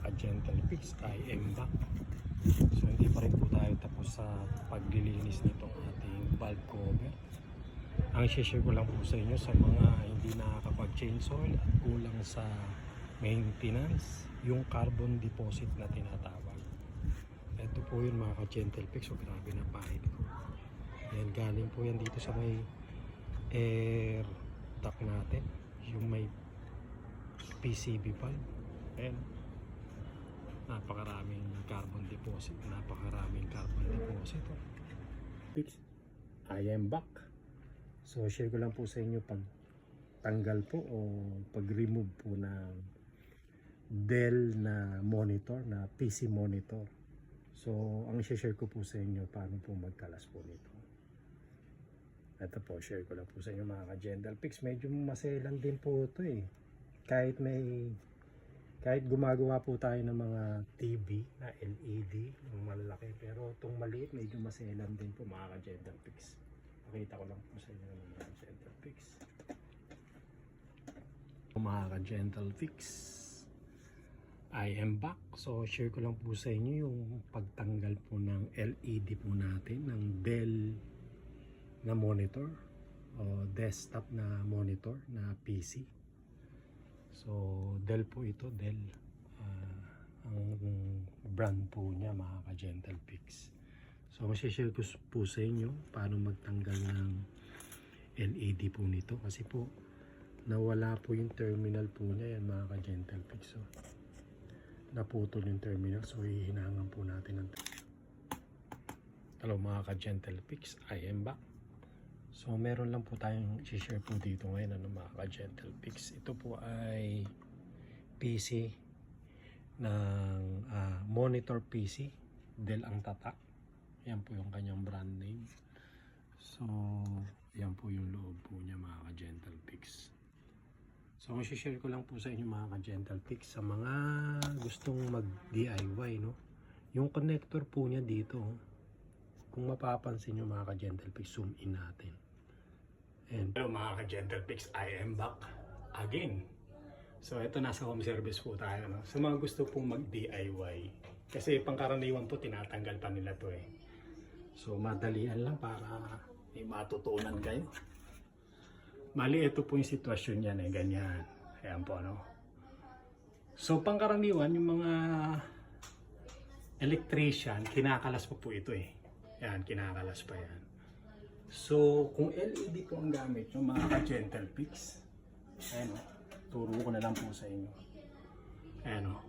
ka-gentle fix, I am back. So hindi pa rin po tayo tapos sa paglilinis nitong ating valve cover. Ang share ko lang po sa inyo sa mga hindi nakakapag-change oil at kulang sa maintenance, yung carbon deposit na tinatawag. Ito po yun mga ka-gentle fix. So grabe na pahit ko. Yan, galing po yan dito sa may air duct natin, yung may PCB valve. Ayan, napakaraming carbon deposit, fix. I am back. So share ko lang po sa inyo pag tanggal po o pag remove po ng Dell na monitor, na PC monitor. So ang share ko po sa inyo paano po magkalas po nito. Ito po, share ko lang po sa inyo mga ka-gentle fix. Medyo maselan din po ito eh. Kahit gumagawa po tayo ng mga TV na LED, yung malaki, pero itong maliit medyo maselan din po mga ka-gentle fix. Pakita ko lang po sa inyo mga ka-gentle fix. Mga ka-gentle fix, I am back. So share ko lang po sa inyo yung pagtanggal po ng LED po natin ng Dell na monitor o desktop na monitor na PC. So Dell po ito, Dell. Ang brand po niya mga ka-gentle fix. So masishare ko po sa inyo paano magtanggal ng LED po nito, kasi po nawala po yung terminal po niya yan mga ka-gentle fix. So naputol yung terminal, so hihinangan po natin ng hello mga ka-gentle fix, I am back. So meron lang po tayong i-share po dito ngayon mga ka-gentle fix. Ito po ay PC ng monitor PC, Dell ang tatak. Yan po yung kanyang brand name. So yan po yung loob po niya mga ka-gentle fix. So i-share ko lang po sa inyo mga ka-gentle fix sa mga gustong mag-DIY, no? Yung connector po niya dito, kung mapapansin nyo mga ka-gentle fix, zoom in natin. And hello mga ka-gentle fix, I am back again. So ito, nasa home service po tayo, no? Sa mga gusto pong mag-DIY, kasi pangkaraniwan po tinatanggal pa nila to eh. So madalian lang para may matutunan kayo. Mali, ito po yung sitwasyon niyan eh, ganyan. Ayan po, no? So pangkaraniwan yung mga electrician, kinakalas po ito eh. Yan, kinakalas pa yan. So kung LED po ang gamit yung mga ka-gentle fix, ayan o, turo ko na lang po sa inyo. Ayan o,